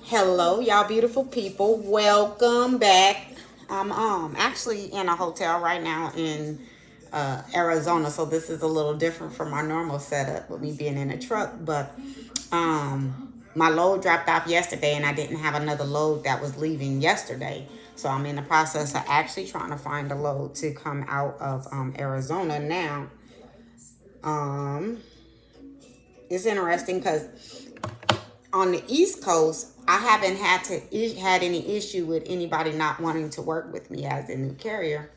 Hello, y'all beautiful people. Welcome back. I'm actually in a hotel right now in Arizona, so this is a little different from my normal setup with me being in a truck. But my load dropped off yesterday, and I didn't have another load that was leaving yesterday. So I'm in the process of actually trying to find a load to come out of Arizona now. Um, it's interesting because on the East Coast, I haven't had any issue with anybody not wanting to work with me as a new carrier.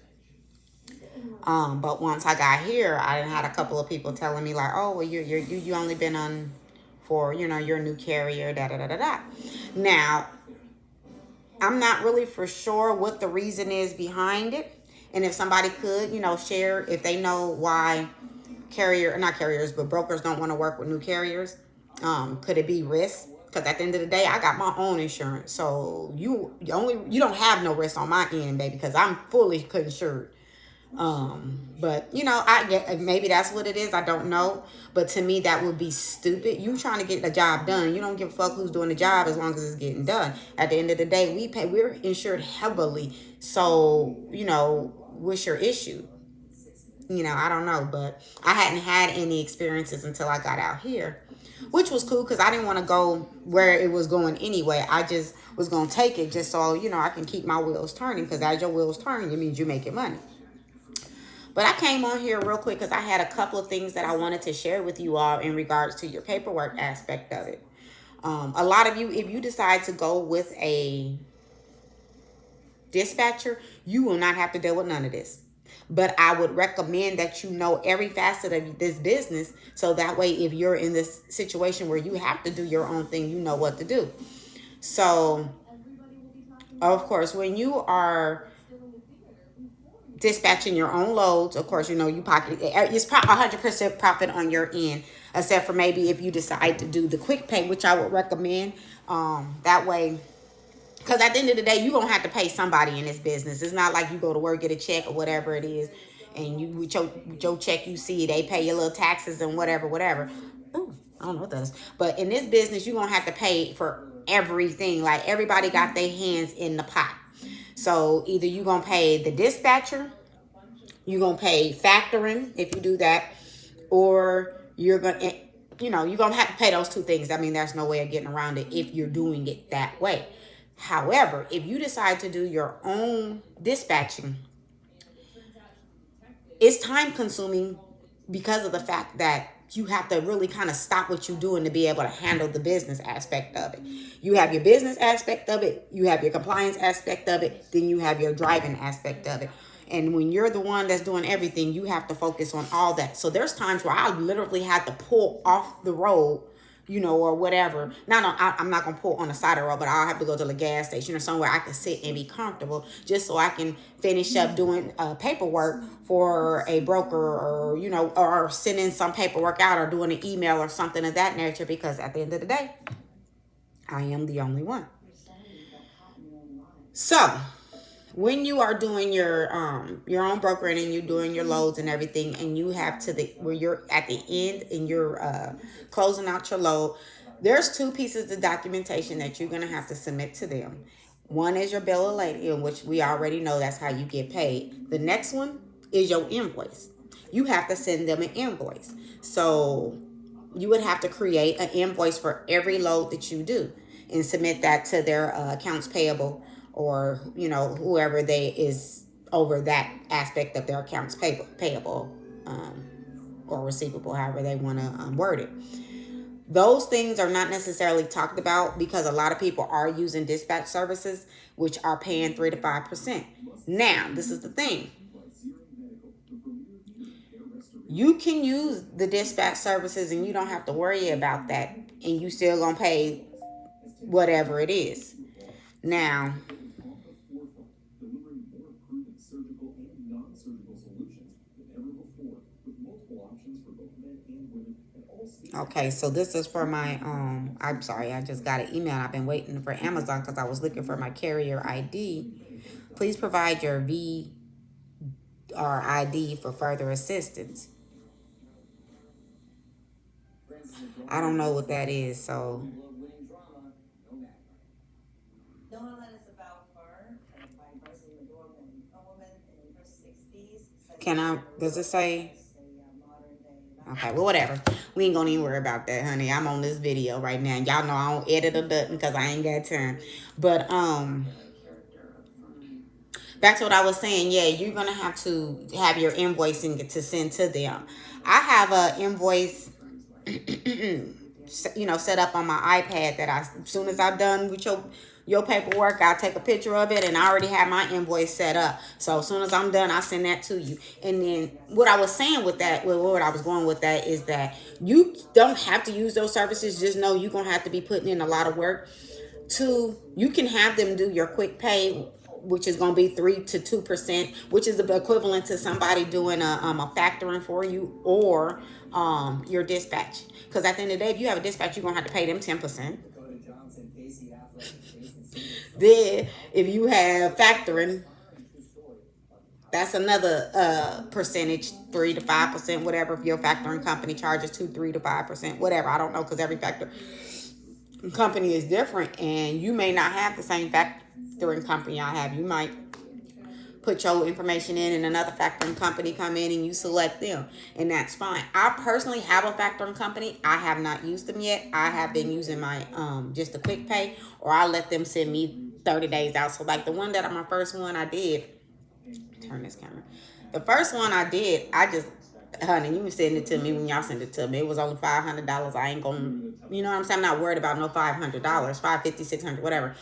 But once I got here, I had a couple of people telling me like, "Oh, well, you only been on for your new carrier, da da da da da." Now, I'm not really for sure what the reason is behind it, and if somebody could share if they know why not carriers, but brokers don't want to work with new carriers. Could it be risk? Because at the end of the day, I got my own insurance, so you don't have no risk on my end, baby, because I'm fully insured. But I get maybe that's what it is. I don't know, but to me, that would be stupid. You trying to get the job done. You don't give a fuck who's doing the job as long as it's getting done. At the end of the day, we're insured heavily. So what's your issue? I don't know, but I hadn't had any experiences until I got out here, which was cool because I didn't want to go where it was going anyway. I just was going to take it just so, I can keep my wheels turning, because as your wheels turning, it means you're making money. But I came on here real quick because I had a couple of things that I wanted to share with you all in regards to your paperwork aspect of it. A lot of you, if you decide to go with a dispatcher, you will not have to deal with none of this. But I would recommend that you know every facet of this business, so that way if you're in this situation where you have to do your own thing, you know what to do. So, of course, when you are dispatching your own loads, of course, you pocket it's 100% profit on your end, except for maybe if you decide to do the quick pay, which I would recommend. That way, because at the end of the day, you're going to have to pay somebody in this business. It's not like you go to work, get a check or whatever it is, and you with your check, you see they pay your little taxes and whatever, whatever. Ooh, I don't know what that is. But in this business, you're going to have to pay for everything. Like, everybody got their hands in the pot. So either you're going to pay the dispatcher, you're going to pay factoring if you do that, or you're going to have to pay those two things. I mean, there's no way of getting around it if you're doing it that way. However, if you decide to do your own dispatching, it's time consuming because of the fact that you have to really kind of stop what you're doing to be able to handle the business aspect of it. You have your business aspect of it, you have your compliance aspect of it, then you have your driving aspect of it. And when you're the one that's doing everything, you have to focus on all that. So there's times where I literally had to pull off the road, or whatever. I'm not gonna pull on the side of the road, but I'll have to go to the gas station or somewhere I can sit and be comfortable, just so I can finish up doing paperwork for a broker, or or sending some paperwork out, or doing an email or something of that nature. Because at the end of the day, I am the only one. So when you are doing your own brokering, and you're doing your loads and everything, and you have to the where you're at the end and you're closing out your load, there's two pieces of documentation that you're going to have to submit to them. One is your bill of lading, which we already know that's how you get paid. The next one is your invoice. You have to send them an invoice. So you would have to create an invoice for every load that you do and submit that to their accounts payable, or whoever they is over that aspect of their accounts payable, or receivable, however they want to word it. Those things are not necessarily talked about because a lot of people are using dispatch services, which are paying 3 to 5%. Now, this is the thing: you can use the dispatch services and you don't have to worry about that, and you still gonna pay whatever it is. Now, okay, so this is for my I'm sorry, I just got an email. I've been waiting for Amazon because I was looking for my carrier ID. Please provide your VRID for further assistance. I don't know what that is, so Can I, does it say? Okay, well, whatever. We ain't gonna even worry about that, honey. I'm on this video right now. Y'all know I don't edit or nothing because I ain't got time. But back to what I was saying. Yeah, you're gonna have to have your invoicing to send to them. I have a invoice, set up on my iPad that as soon as I'm done with your paperwork, I'll take a picture of it, and I already have my invoice set up. So as soon as I'm done, I send that to you. And then what I was saying with that, what I was going with that is that you don't have to use those services. Just know you're gonna have to be putting in a lot of work. Two, you can have them do your quick pay, which is going to be 3 to 2%, which is the equivalent to somebody doing a factoring for you, or your dispatch. Because at the end of the day, if you have a dispatch, you're going to have to pay them 10%. Then, if you have factoring, that's another percentage, 3 to 5%, whatever. If your factoring company charges 3 to 5%, whatever. I don't know, because every factor company is different, and you may not have the same factoring company I have. You might put your information in and another factoring company come in and you select them, and that's fine. I personally have a factoring company. I have not used them yet. I have been using my just a quick pay, or I let them send me 30 days out. So like the one that my first one I did, turn this camera. The first one I did, I just, honey, you can send it to me when y'all send it to me. It was only $500. I ain't gonna, you know what I'm saying? I'm not worried about no $500, $550, $600, whatever.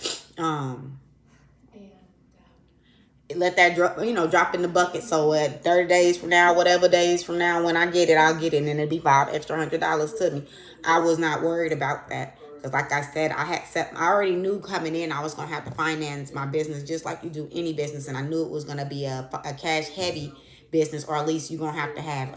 Let that drop in the bucket. So at 30 days from now, whatever days from now, when I get it, I'll get it, and it'll be $5 extra to me. I was not worried about that, because like I said, I already knew coming in I was gonna have to finance my business just like you do any business, and I knew it was gonna be a cash heavy business, or at least you're gonna have to have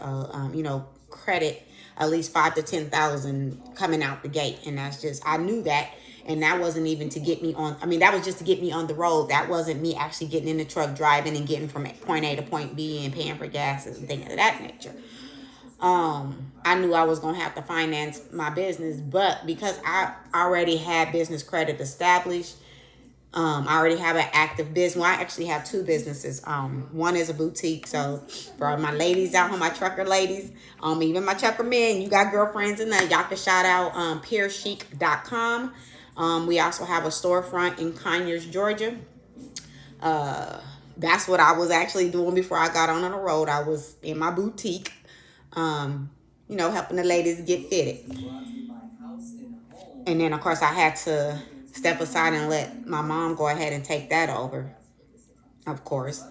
credit at least 5 to 10,000 coming out the gate, and that's just, I knew that. And that wasn't even to get me on, that was just to get me on the road. That wasn't me actually getting in the truck, driving and getting from point A to point B and paying for gas and things of that nature. I knew I was going to have to finance my business, but because I already had business credit established, I already have an active business. Well, I actually have two businesses. One is a boutique. So for my ladies out here, my trucker ladies, even my trucker men, you got girlfriends in there, y'all can shout out purechic.com. We also have a storefront in Conyers, Georgia. That's what I was actually doing before I got on the road. I was in my boutique, helping the ladies get fitted. And then, of course, I had to step aside and let my mom go ahead and take that over, of course.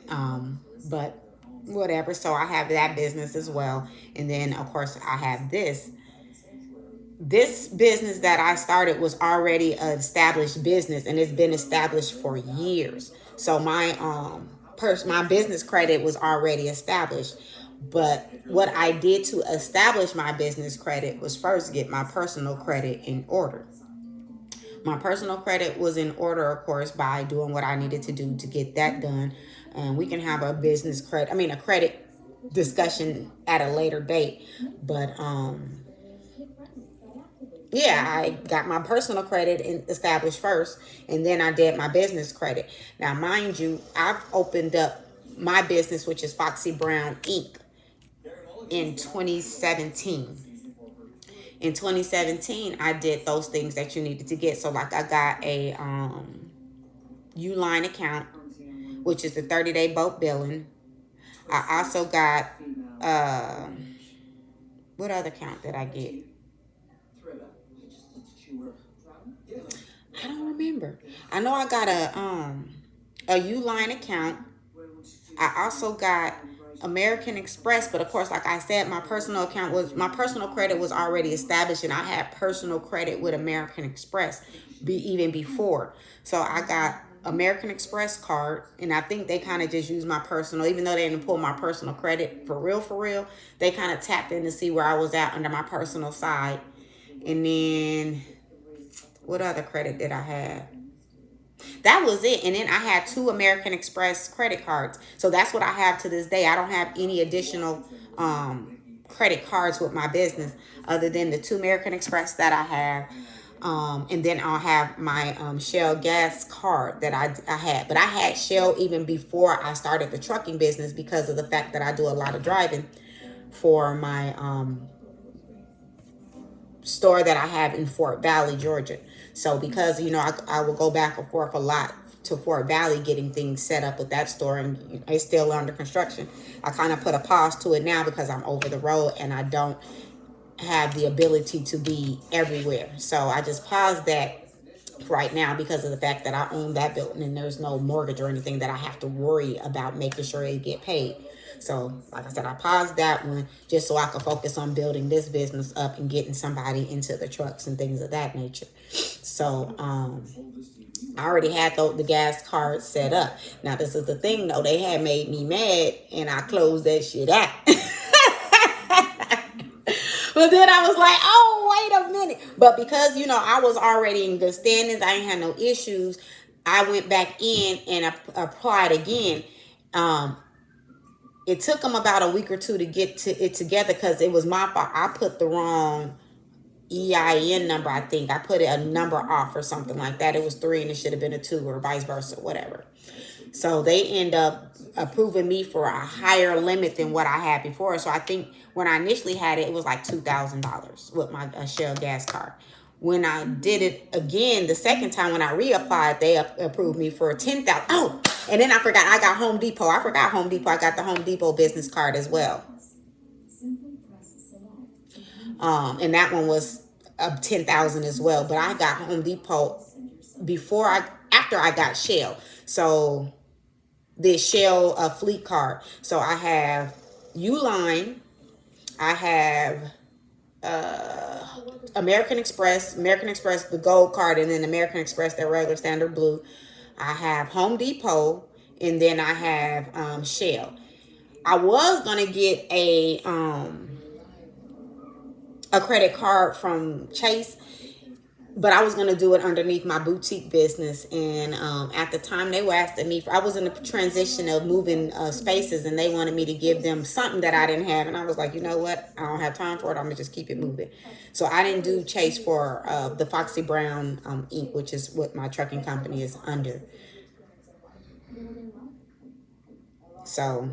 But whatever. So I have that business as well. And then, of course, I have this. This business that I started was already an established business, and it's been established for years. So my business credit was already established. But what I did to establish my business credit was first get my personal credit in order. My personal credit was in order, of course, by doing what I needed to do to get that done. And we can have a a credit discussion at a later date. But yeah, I got my personal credit established first, and then I did my business credit. Now, mind you, I've opened up my business, which is Foxy Brown Inc., in 2017. In 2017, I did those things that you needed to get. So, like, I got a Uline account, which is the 30-day bulk billing. I also got what other account did I get? I don't remember. I know I got a Uline account. I also got American Express, but of course, like I said, my personal credit was already established, and I had personal credit with American Express even before. So I got American Express card, and I think they kind of just used my personal, even though they didn't pull my personal credit for real. They kind of tapped in to see where I was at under my personal side. And then what other credit did I have? That was it. And then I had 2 American Express credit cards. So that's what I have to this day. I don't have any additional credit cards with my business other than the 2 American Express that I have. And then I'll have my Shell gas card that I had. But I had Shell even before I started the trucking business because of the fact that I do a lot of driving for my store that I have in Fort Valley, Georgia. So because, I will go back and forth a lot to Fort Valley getting things set up with that store, and it's still under construction. I kind of put a pause to it now because I'm over the road and I don't have the ability to be everywhere. So I just paused that right now because of the fact that I own that building and there's no mortgage or anything that I have to worry about making sure it get paid. So like I said, I paused that one just so I could focus on building this business up and getting somebody into the trucks and things of that nature. So I already had the gas card set up. Now this is the thing though, they had made me mad and I closed that shit out. But then I was like, oh, wait a minute. But because, I was already in good standings, I ain't had no issues, I went back in and applied again. It took them about a week or two to get it together because it was my fault. I put the wrong EIN number, I think. I put a number off or something like that. It was 3 and it should have been a 2 or vice versa, whatever. So they end up approving me for a higher limit than what I had before. So I think when I initially had it, it was like $2,000 with my Shell gas card. When I did it again, the second time when I reapplied, they approved me for 10,000. Oh, and then I forgot I got Home Depot. I forgot Home Depot. I got the Home Depot business card as well. And that one was 10,000 as well. But I got Home Depot after I got Shell. So the Shell fleet card. So I have Uline, I have American Express, the gold card, and then American Express, their regular standard blue. I have Home Depot, and then I have Shell. I was gonna get a credit card from Chase, but I was going to do it underneath my boutique business. And at the time they were asking me, I was in the transition of moving spaces and they wanted me to give them something that I didn't have. And I was like, you know what? I don't have time for it. I'm going to just keep it moving. So I didn't do Chase for the Foxy Brown Inc., which is what my trucking company is under. So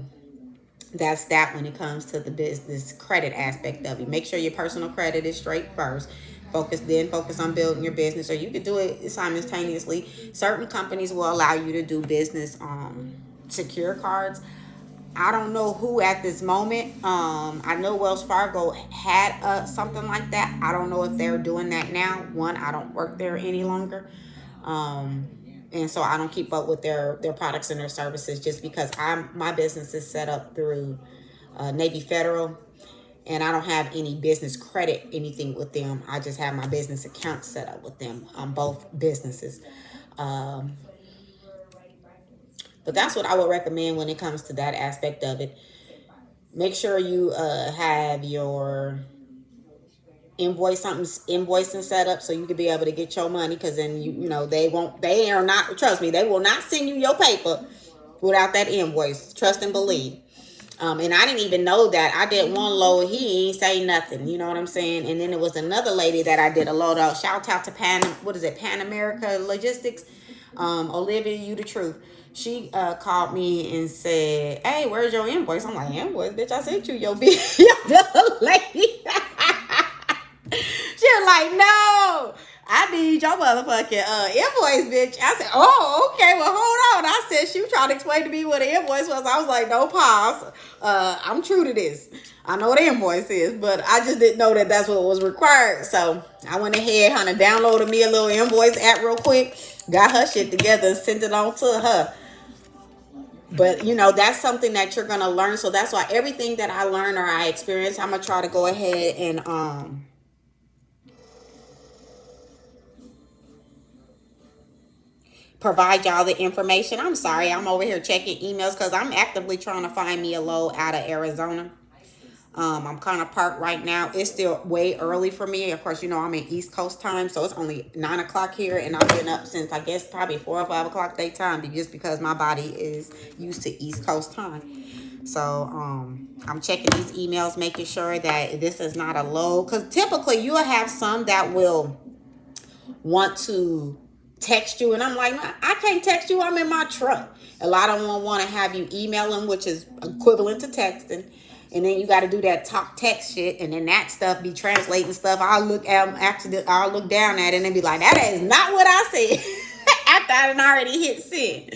that's that when it comes to the business credit aspect of it. Make sure your personal credit is straight first. Focus on building your business, or you could do it simultaneously. Certain companies will allow you to do business secure cards. I don't know who at this moment. I know Wells Fargo had something like that. I don't know if they're doing that now. One, I don't work there any longer. And so I don't keep up with their products and their services just because my business is set up through Navy Federal. And I don't have any business credit, anything with them. I just have my business account set up with them on both businesses. But that's what I would recommend when it comes to that aspect of it. Make sure you have your invoicing set up so you can be able to get your money, because then they are not, trust me, they will not send you your paper without that invoice. Trust and believe. And I didn't even know that. I did one load. He ain't say nothing. You know what I'm saying? And then there was another lady that I did a load out. Shout out to Pan America Logistics. Olivia, you the truth. She called me and said, hey, where's your invoice? I'm like, invoice? Bitch, I sent you your bill. The lady. She was like, no, I need your motherfucking invoice, bitch. I said, oh, okay, well, hold on. I said, she was trying to explain to me what an invoice was. I was like, no, pause. I'm true to this. I know what an invoice is, but I just didn't know that that's what was required. So I went ahead, honey, downloaded me a little invoice app real quick, got her shit together and sent it on to her. But, that's something that you're going to learn. So that's why everything that I learn or I experience, I'm going to try to go ahead and provide y'all the information. I'm sorry, I'm over here checking emails because I'm actively trying to find me a load out of Arizona. I'm kind of parked right now. It's still way early for me. Of course, I'm in East Coast time, so it's only 9 o'clock here, and I've been up since I guess probably 4 or 5 o'clock daytime, just because my body is used to East Coast time. So I'm checking these emails, making sure that this is not a load, because typically you'll have some that will want to text you, and I'm like, "Nah, I can't text you, I'm in my truck." A lot of them want to have you email them, which is equivalent to texting. And then you got to do that talk text shit, and then that stuff be translating stuff. I'll look down at it and be like, that is not what I said. After I done already hit send.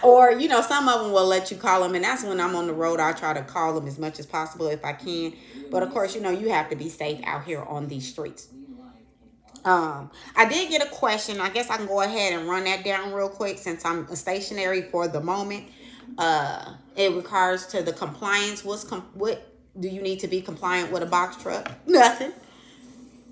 Or some of them will let you call them, and that's when I'm on the road. I try to call them as much as possible if I can. But of course, you have to be safe out here on these streets. I did get a question. I guess I can go ahead and run that down real quick since I'm stationary for the moment. It requires to the compliance. What do you need to be compliant with a box truck? Nothing.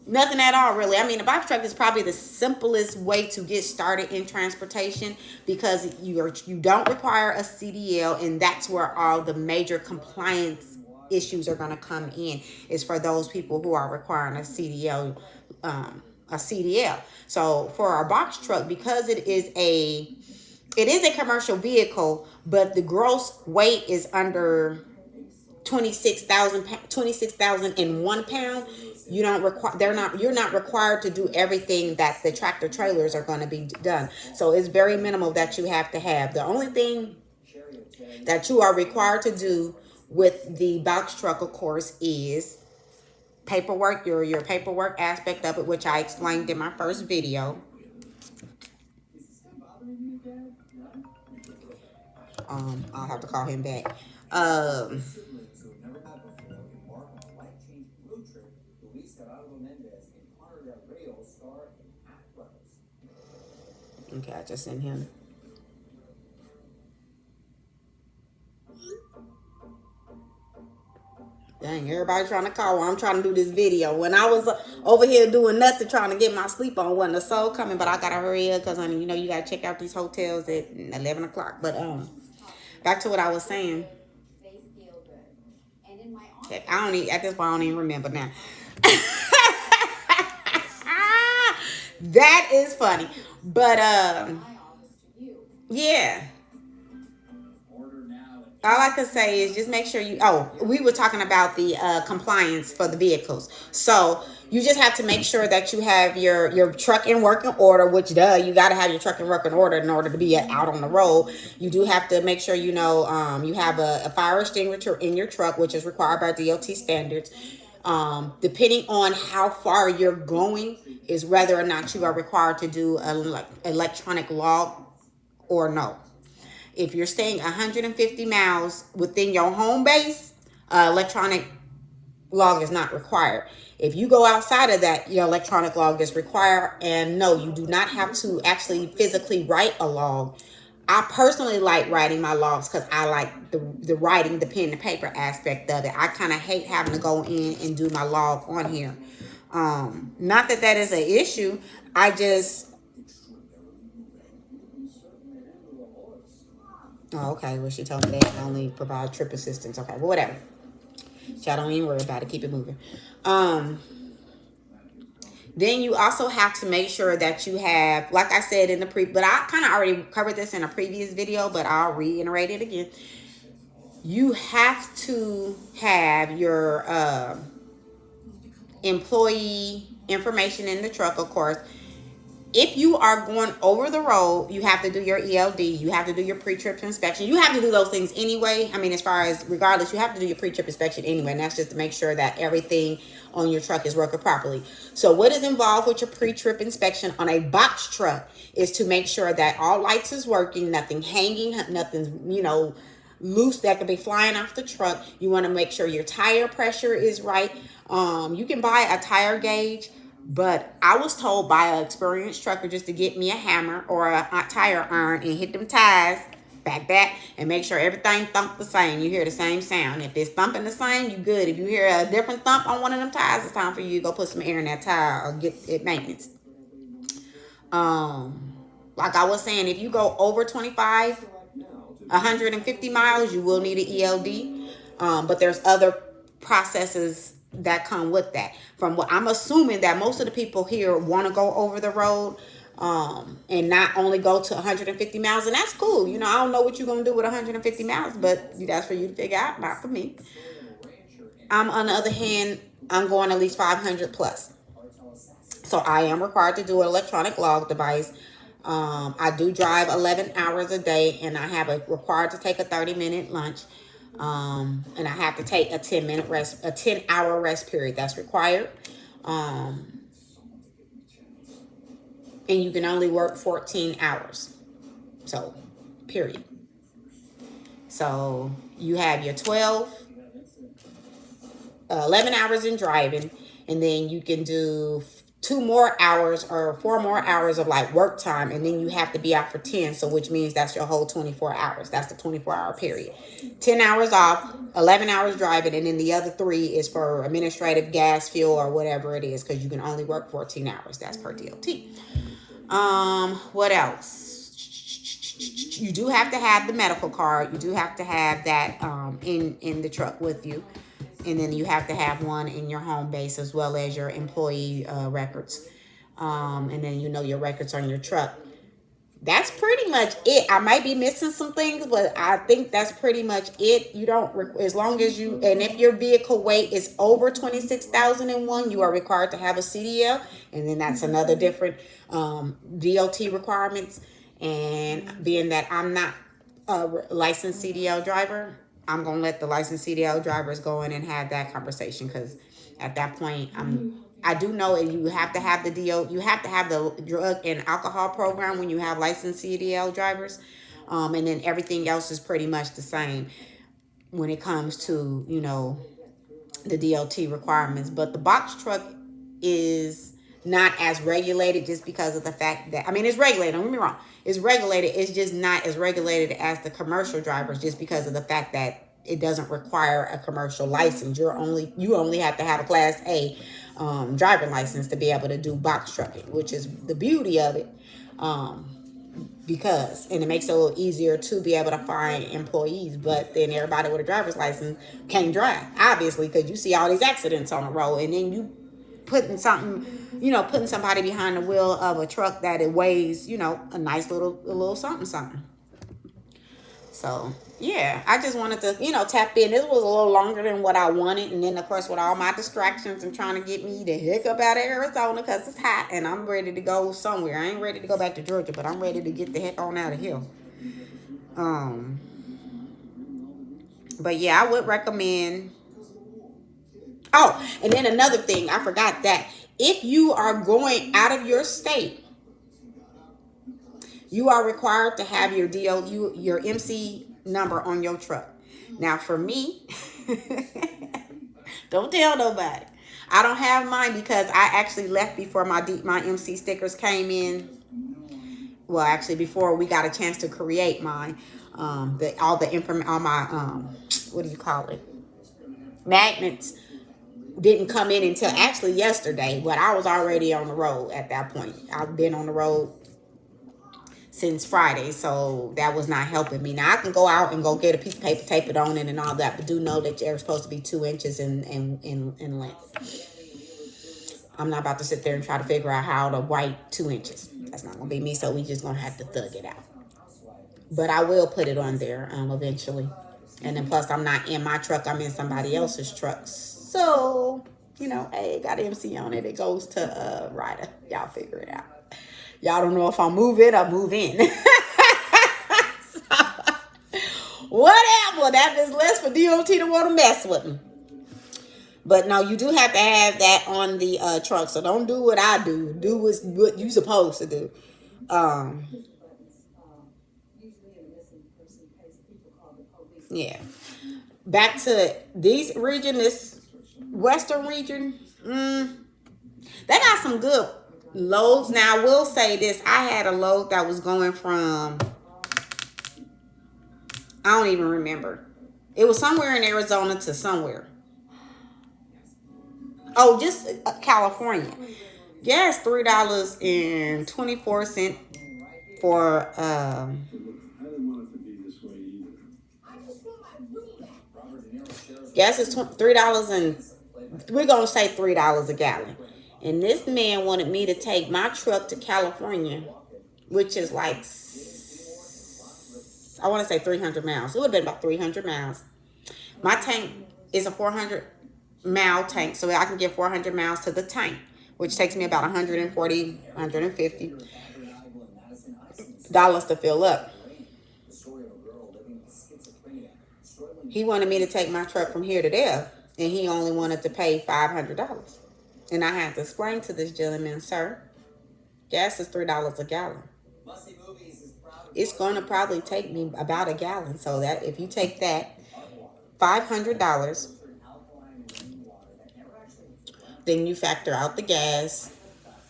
Nothing at all, really. I mean, a box truck is probably the simplest way to get started in transportation because you don't require a CDL, and that's where all the major compliance issues are going to come in. Is for those people who are requiring a CDL, a CDL. So for our box truck, because it is a commercial vehicle, but the gross weight is under 26,001 pound. You're not required to do everything that the tractor trailers are going to be done. So it's very minimal that you have to have. The only thing that you are required to do with the box truck, of course, is paperwork, your paperwork aspect of it, which I explained in my first video. I'll have to call him back. Okay, I just sent him. Dang, everybody trying to call while I'm trying to do this video. When I was over here doing nothing, trying to get my sleep on, wasn't a soul coming, but I gotta hurry up because you gotta check out these hotels at 11 o'clock. But back to what I was saying. Heck, at this point I don't even remember now. That is funny. But yeah. All I can say is just make sure we were talking about the compliance for the vehicles. So you just have to make sure that you have your truck in working order, which you got to have your truck in working order in order to be out on the road. You do have to make sure you have a fire extinguisher in your truck, which is required by DOT standards. Depending on how far you're going is whether or not you are required to do an electronic log or no. If you're staying 150 miles within your home base, electronic log is not required. If you go outside of that, your electronic log is required. And no, you do not have to actually physically write a log. I personally like writing my logs because I like the writing, the pen and paper aspect of it. I kind of hate having to go in and do my log on here. Not that is an issue. I just... Oh, okay. Well, she told me they only provide trip assistance. Okay, well, whatever. Y'all don't even worry about it. Keep it moving. Then you also have to make sure that you have, like I said in but I kind of already covered this in a previous video, but I'll reiterate it again. You have to have your employee information in the truck, of course. If you are going over the road, you have to do your ELD. You have to do your pre-trip inspection. You have to do those things anyway. I mean, as far as regardless, you have to do your pre-trip inspection anyway. And that's just to make sure that everything on your truck is working properly. So what is involved with your pre-trip inspection on a box truck is to make sure that all lights is working, nothing hanging, nothing's, loose that could be flying off the truck. You want to make sure your tire pressure is right. You can buy a tire gauge. But I was told by an experienced trucker just to get me a hammer or a tire iron and hit them tires back, and make sure everything thump the same. You hear the same sound. If it's thumping the same, you good. If you hear a different thump on one of them tires, it's time for you to go put some air in that tire or get it maintenance. Like I was saying, if you go over 150 miles, you will need an ELD. But there's other processes that come with that. From what I'm assuming that most of the people here want to go over the road and not only go to 150 miles, and that's cool. I don't know what you're going to do with 150 miles, but that's for you to figure out, not for me. On the other hand, I'm going at least 500 plus. So I am required to do an electronic log device. I do drive 11 hours a day, and I have a required to take a 30-minute lunch. And I have to take a 10-minute rest, a 10-hour rest period. That's required. Um, and you can only work 14 hours. So, period. So you have your 11 hours in driving, and then you can do 2 more hours or 4 more hours of like work time, and then you have to be out for 10. So which means that's your whole 24 hours. That's the 24-hour period. 10 hours off, 11 hours driving, and then the other 3 is for administrative, gas, fuel, or whatever it is, because you can only work 14 hours. That's per DOT. What else? You do have to have the medical card. You do have to have that in the truck with you. And then you have to have one in your home base, as well as your employee records. And then your records on your truck. That's pretty much it. I might be missing some things, but I think that's pretty much it. You don't, as long as you, and if your vehicle weight is over 26,001, you are required to have a CDL. And then that's another different DOT requirements. And being that I'm not a licensed CDL driver, I'm going to let the licensed CDL drivers go in and have that conversation, because at that point, I do know you have to have you have to have the drug and alcohol program when you have licensed CDL drivers. And then everything else is pretty much the same when it comes to, the DOT requirements. But the box truck is not as regulated, just because of the fact that, it's regulated, don't get me wrong, it's regulated, it's just not as regulated as the commercial drivers, just because of the fact that it doesn't require a commercial license. You only have to have a Class A driving license to be able to do box trucking, which is the beauty of it. And it makes it a little easier to be able to find employees. But then everybody with a driver's license can't drive, obviously, because you see all these accidents on the road, and then you putting somebody behind the wheel of a truck that it weighs, a nice little something. So yeah, I just wanted to, tap in. This was a little longer than what I wanted. And then of course, with all my distractions and trying to get me the heck up out of Arizona, because it's hot and I'm ready to go somewhere. I ain't ready to go back to Georgia, but I'm ready to get the heck on out of here. But yeah, I would recommend. Oh, and then another thing, I forgot that if you are going out of your state, you are required to have your MC number on your truck. Now, for me, don't tell nobody. I don't have mine because I actually left before my MC stickers came in. Well, actually, before we got a chance to create mine, all the information on my what do you call it? Magnets didn't come in until actually yesterday, but I was already on the road at that point. I've been on the road since Friday, so that was not helping me. Now I can go out and go get a piece of paper, tape it on it and all that, but do know that you're supposed to be 2 inches in length. I'm not about to sit there and try to figure out how to write 2 inches. That's not gonna be me, so we just gonna have to thug it out. But I will put it on there eventually. And then plus I'm not in my truck, I'm in somebody else's truck. So, hey, got MC on it. It goes to Ryder. Y'all figure it out. Y'all don't know if I move in or move in. So, whatever. That is less for DOT to want to mess with me. But no, you do have to have that on the truck. So don't do what I do. Do what you're supposed to do. Yeah. Back to this western region. They got some good loads. Now, I will say this. I had a load that was going from, I don't even remember. It was somewhere in Arizona to somewhere. Oh, just California. Gas, $3.24 for, gas is $3 and we're going to say $3 a gallon. And this man wanted me to take my truck to California, which is like, I want to say 300 miles. It would have been about 300 miles. My tank is a 400-mile tank, so I can get 400 miles to the tank. which takes me about 140, $150 to fill up. He wanted me to take my truck from here to there, and he only wanted to pay $500. And I had to explain to this gentleman, sir, gas is $3 a gallon. It's going to probably take me about a gallon. So that if you take that $500, then you factor out the gas,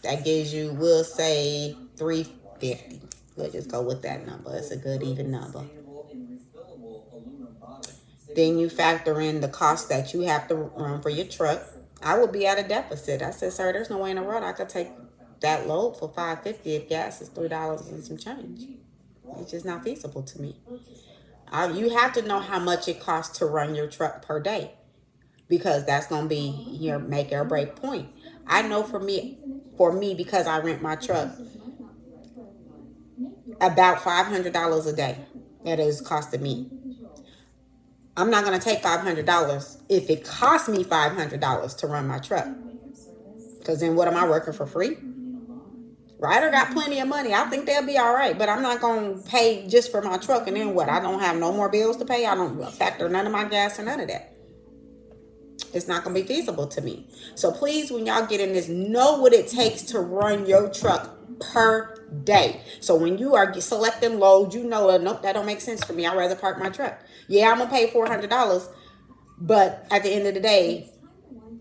that gives you, we'll say, $350. We'll just go with that number. It's a good even number. Then you factor in the cost that you have to run for your truck. I would be at a deficit. I said, sir, there's no way in the world I could take that load for $5.50 if gas is $3 and some change. It's just not feasible to me. You have to know how much it costs to run your truck per day, because that's going to be your make or break point. I know for me, because I rent my truck, about $500 a day that is costing me. I'm not going to take $500 if it costs me $500 to run my truck, because then what, am I working for free? Ryder got plenty of money. I think they'll be all right, but I'm not going to pay just for my truck, and then what? I don't have no more bills to pay. I don't factor none of my gas or none of that. It's not going to be feasible to me. So please, when y'all get in this, know what it takes to run your truck per day. So when you are selecting loads, you know, nope, that don't make sense for me. I'd rather park my truck. Yeah, I'm going to pay $400, but at the end of the day,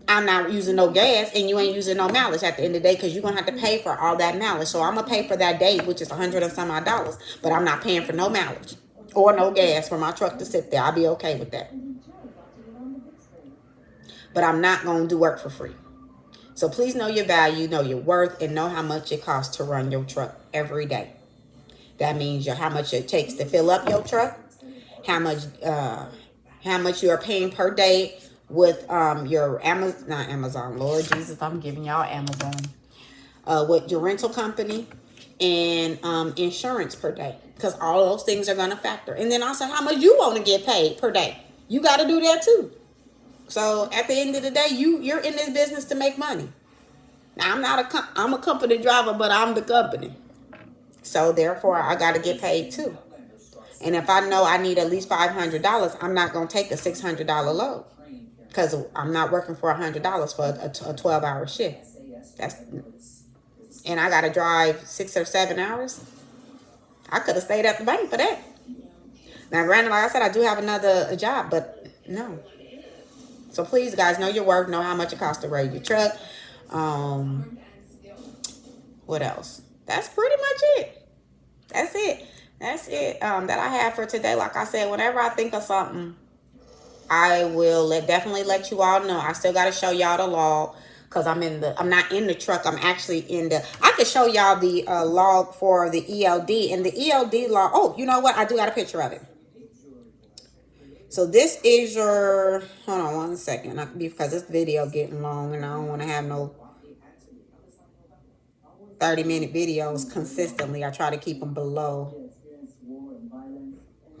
I'm not using no gas, and you ain't using no mileage at the end of the day, because you're going to have to pay for all that mileage. So I'm going to pay for that day, which is $100 and some odd dollars, but I'm not paying for no mileage or no gas for my truck to sit there. I'll be okay with that. But I'm not going to do work for free. So please know your value, know your worth, and know how much it costs to run your truck every day. That means how much it takes to fill up your truck, how much you are paying per day with your Amazon, Lord Jesus, I'm giving y'all Amazon, with your rental company, and insurance per day, because all those things are going to factor. And then also how much you want to get paid per day. You got to do that too. So at the end of the day, you're in this business to make money. Now, I'm a company driver, but I'm the company. So therefore, I got to get paid too. And if I know I need at least $500, I'm not going to take a $600 load, because I'm not working for $100 for a 12-hour shift. And I got to drive 6 or 7 hours. I could have stayed at the bank for that. Now, granted, like I said, I do have another job, but no. So please, guys, know your worth. Know how much it costs to run your truck. What else? That's pretty much it. That's it that I have for today. Like I said, whenever I think of something, I will definitely let you all know. I still got to show y'all the log, because I'm not in the truck. I'm actually I could show y'all the log for the ELD, and the ELD log. Oh, you know what? I do got a picture of it. So this is your, hold on one second, because this video getting long, and I don't want to have no 30-minute videos consistently. I try to keep them below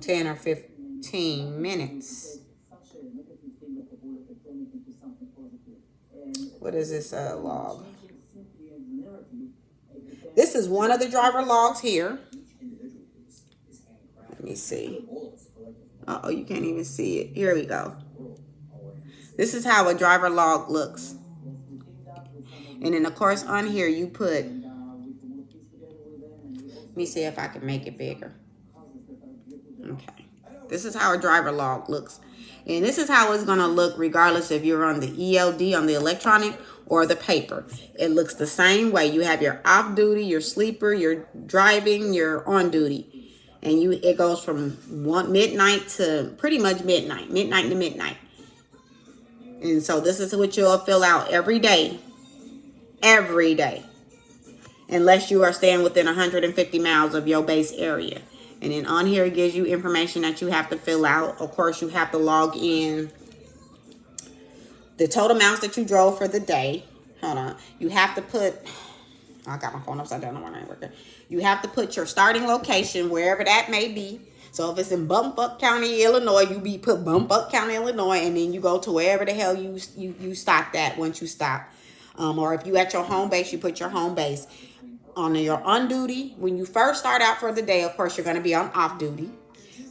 10 or 15 minutes. What is this log? This is one of the driver logs here. Let me see. Uh-oh, you can't even see it. Here we go. This is how a driver log looks. And then, of course, on here you put, let me see if I can make it bigger. Okay. This is how a driver log looks. And this is how it's going to look regardless if you're on the ELD, on the electronic, or the paper. It looks the same way. You have your off duty, your sleeper, your driving, your on duty. And it goes from midnight to pretty much midnight to midnight. And so this is what you'll fill out every day, unless you are staying within 150 miles of your base area. And then on here, it gives you information that you have to fill out. Of course, you have to log in the total miles that you drove for the day. Hold on. You have to put, I got my phone upside down. I ain't working. You have to put your starting location, wherever that may be. So if it's in Bumfuck County, Illinois, you put Bumfuck County, Illinois, and then you go to wherever the hell you stopped at once you stop. Or if you at your home base, you put your home base. On your on duty, when you first start out for the day, of course, you're going to be on off duty.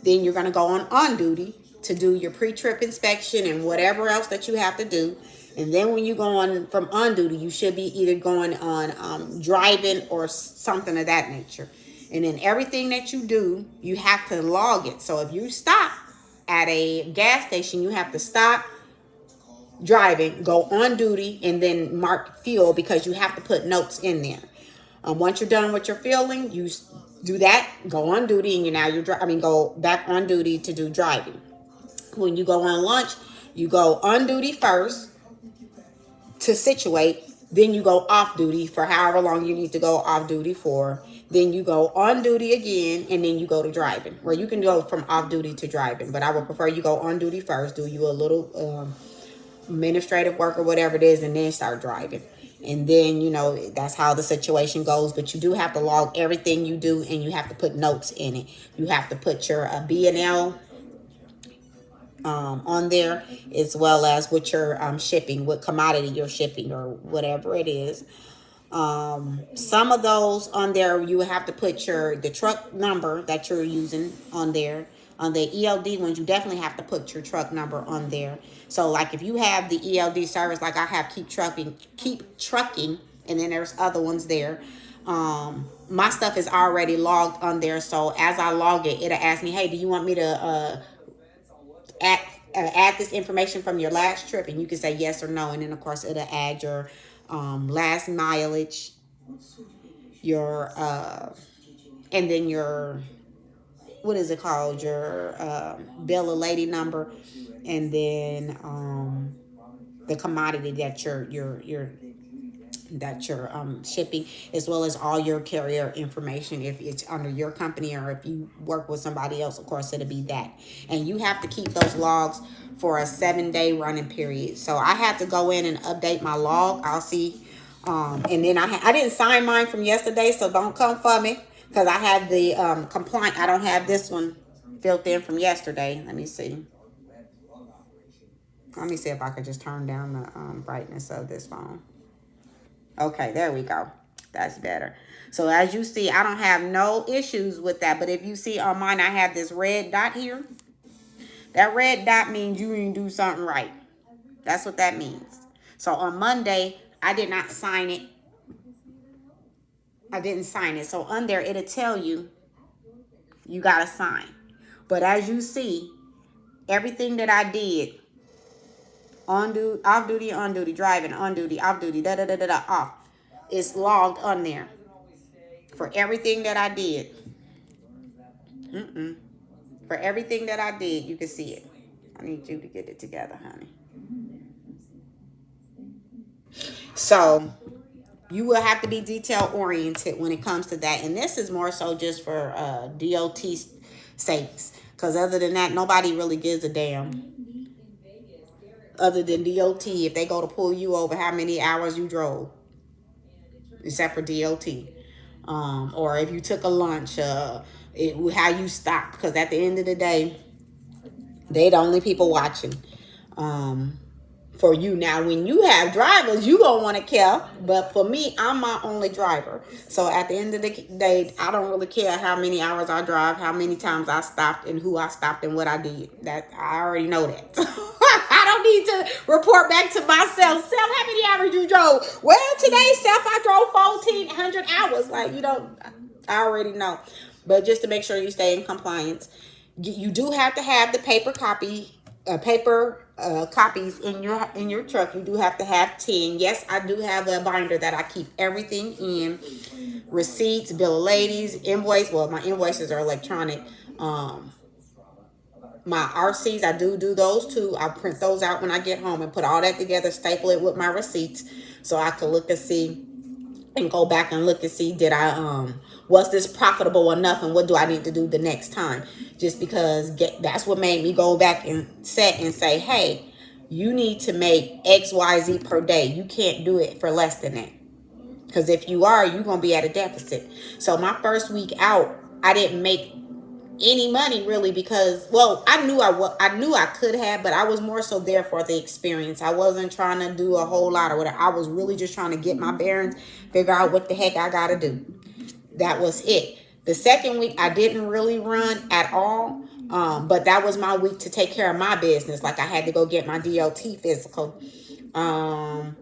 Then you're going to go on duty to do your pre-trip inspection and whatever else that you have to do. And then when you go on from on duty, you should be either going on driving or something of that nature. And then everything that you do, you have to log it. So if you stop at a gas station, you have to stop driving, go on duty, and then mark fuel, because you have to put notes in there. Once you're done with your fueling, you do that, go on duty, and go back on duty to do driving. When you go on lunch, you go on duty first to situate, then you go off duty for however long you need to go off duty for. Then you go on duty again, and then you go to driving. Or you can go from off duty to driving, but I would prefer you go on duty first, do you a little administrative work or whatever it is, and then start driving. And then, that's how the situation goes. But you do have to log everything you do, and you have to put notes in it. You have to put your B&L on there, as well as what you're shipping, what commodity you're shipping, or whatever it is. Some of those on there, you have to put the truck number that you're using on there. On the ELD ones, you definitely have to put your truck number on there. So like if you have the ELD service, like I have keep trucking, and then there's other ones there. My stuff is already logged on there. So as I log it, it'll ask me, hey, do you want me to add this information from your last trip? And you can say yes or no. And then of course it'll add your last mileage, your and then your, what is it called, your bill of lading number, and then the commodity that you're shipping, as well as all your carrier information. If it's under your company, or if you work with somebody else, of course it'll be that. And you have to keep those logs for a 7-day running period. So I had to go in and update my log. I'll see. And then I didn't sign mine from yesterday, so don't come for me, because I have the compliant. I don't have this one filled in from yesterday. Let me see. Let me see if I could just turn down the brightness of this phone. Okay, there we go. That's better. So as you see, I don't have no issues with that. But if you see on mine, I have this red dot here. That red dot means you didn't do something right. That's what that means. So on Monday, I did not sign it. I didn't sign it. So on there, it'll tell you got to sign. But as you see, everything that I did, on duty, off duty, on duty, driving, on duty, off duty, off, it's logged on there for everything that I did. For everything that I did, you can see it. I need you to get it together, honey. So you will have to be detail oriented when it comes to that. And this is more so just for DOT sakes, because other than that, nobody really gives a damn. Other than DOT, if they go to pull you over, how many hours you drove, except for DOT, or if you took a lunch, how you stopped, because at the end of the day, they the only people watching for you. Now, when you have drivers, you gonna want to care, but for me, I'm my only driver. So at the end of the day, I don't really care how many hours I drive, how many times I stopped, and who I stopped, and what I did. That I already know that. I don't need to report back to myself. Self, how many hours you drove? Well, today, self, I drove 1,400 hours. Like, I already know. But just to make sure you stay in compliance, you do have to have the paper copies in your truck. You do have to have 10. Yes, I do have a binder that I keep everything in. Receipts, bill of ladings, invoice. Well, my invoices are electronic. My RCs, I do those too. I print those out when I get home and put all that together, staple it with my receipts, so I can look and see and go back and look and see, did I was this profitable enough, and what do I need to do the next time? Just because that's what made me go back and set and say, hey, you need to make XYZ per day. You can't do it for less than that, because if you are, you're gonna be at a deficit. So my first week out, I didn't make any money really, because well, I knew I could have, but I was more so there for the experience. I wasn't trying to do a whole lot of whatever. I was really just trying to get my bearings, figure out what the heck I gotta do. That was it. The second week I didn't really run at all. But that was my week to take care of my business. Like I had to go get my DOT physical, um,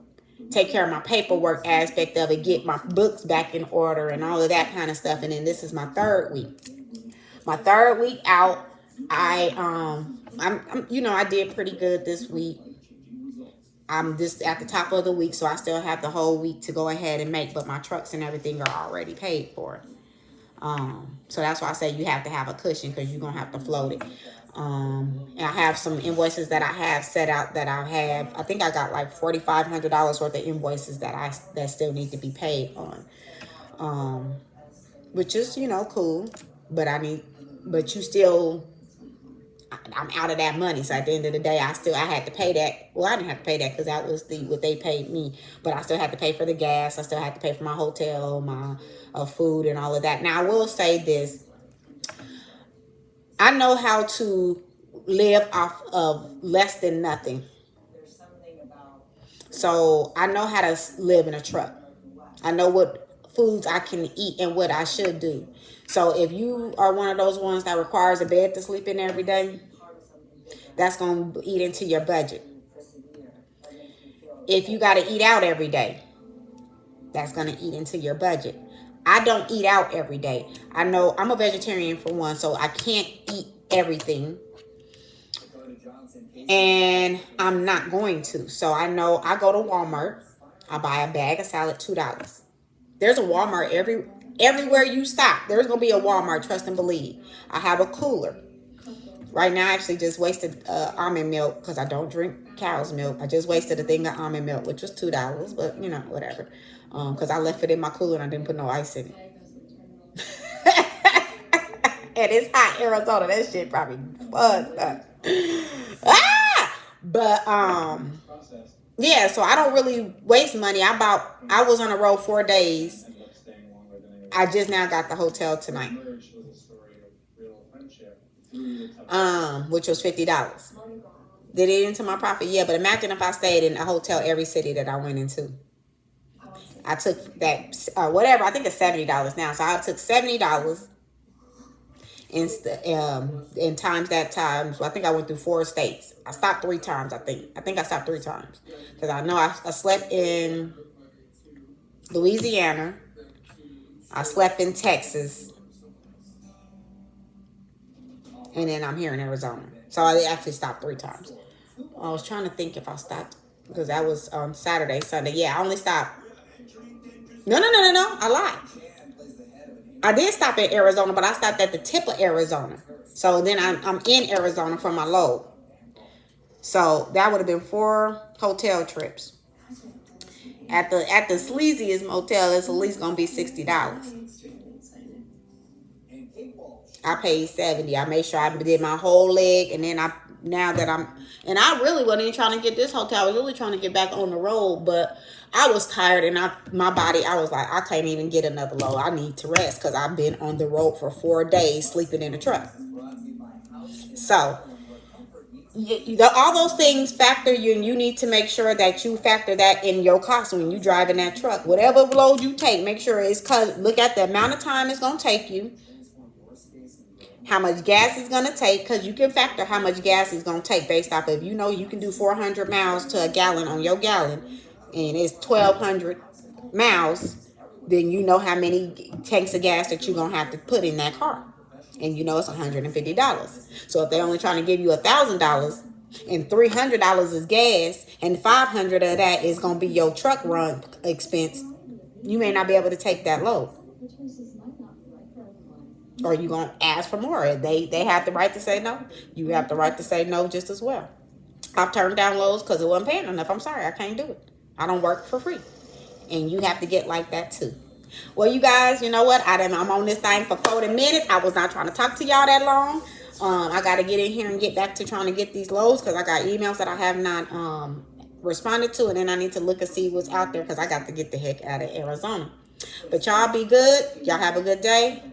take care of my paperwork aspect of it, get my books back in order and all of that kind of stuff. And then this is my third week. My third week out, I'm you know, I did pretty good this week. I'm just at the top of the week, so I still have the whole week to go ahead and make, but my trucks and everything are already paid for. So that's why I say you have to have a cushion, because you're gonna have to float it. And I have some invoices that I have set out that I have. I think I got like $4,500 worth of invoices that still need to be paid on. Which is, you know, cool. But but you still, I'm out of that money. So at the end of the day, I had to pay that. Well, I didn't have to pay that because that was what they paid me. But I still had to pay for the gas. I still had to pay for my hotel, my food, and all of that. Now I will say this: I know how to live off of less than nothing. So I know how to live in a truck. I know what foods I can eat and what I should do. So if you are one of those ones that requires a bed to sleep in every day, that's going to eat into your budget. If you got to eat out every day, that's going to eat into your budget. I don't eat out every day. I know I'm a vegetarian for one, so I can't eat everything. And I'm not going to. So I know I go to Walmart. I buy a bag of salad, $2. There's a Walmart everywhere you stop. There's gonna be a Walmart. Trust and believe. I have a cooler. Right now, I actually just wasted almond milk because I don't drink cow's milk. I just wasted a thing of almond milk, which was $2, but you know, whatever. Because I left it in my cooler and I didn't put no ice in it. And it's hot Arizona. That shit probably fucked up. But yeah, so I don't really waste money. I was on the road 4 days. I just now got the hotel tonight. Which was $50. Did it into my profit? Yeah, but imagine if I stayed in a hotel every city that I went into. I took that whatever. I think it's $70 now. So I took $70 and times that times. So I think I went through 4 states. I stopped 3 times. I think I stopped 3 times because I know I slept in Louisiana. I slept in Texas. And then I'm here in Arizona. So I actually stopped 3 times. I was trying to think if I stopped because that was on Saturday, Sunday. Yeah, I only stopped. No. I lied. I did stop in Arizona, but I stopped at the tip of Arizona. So then I'm in Arizona for my load. So that would have been 4 hotel trips. At the sleaziest motel, it's at least gonna be $60. I paid $70. I made sure I did my whole leg, and then I really wasn't even trying to get this hotel. I was really trying to get back on the road, but I was tired, and my body, I was like, I can't even get another load. I need to rest because I've been on the road for 4 days sleeping in the truck. So all those things factor you, and you need to make sure that you factor that in your cost when you drive in that truck. Whatever load you take, make sure look at the amount of time it's going to take you, how much gas is going to take, because you can factor how much gas is going to take based off of, you know, you can do 400 miles to a gallon on your gallon, and it's 1,200 miles, then you know how many tanks of gas that you're going to have to put in that car. And you know it's $150. So if they're only trying to give you $1,000 and $300 is gas and $500 of that is going to be your truck run expense, you may not be able to take that load. Or you going to ask for more. They have the right to say no. You have the right to say no just as well. I've turned down loads because it wasn't paying enough. I'm sorry, I can't do it. I don't work for free. And you have to get like that too. Well, you guys, you know what? I'm on this thing for 40 minutes. I was not trying to talk to y'all that long. I got to get in here and get back to trying to get these loads because I got emails that I have not responded to. And then I need to look and see what's out there because I got to get the heck out of Arizona. But y'all be good. Y'all have a good day.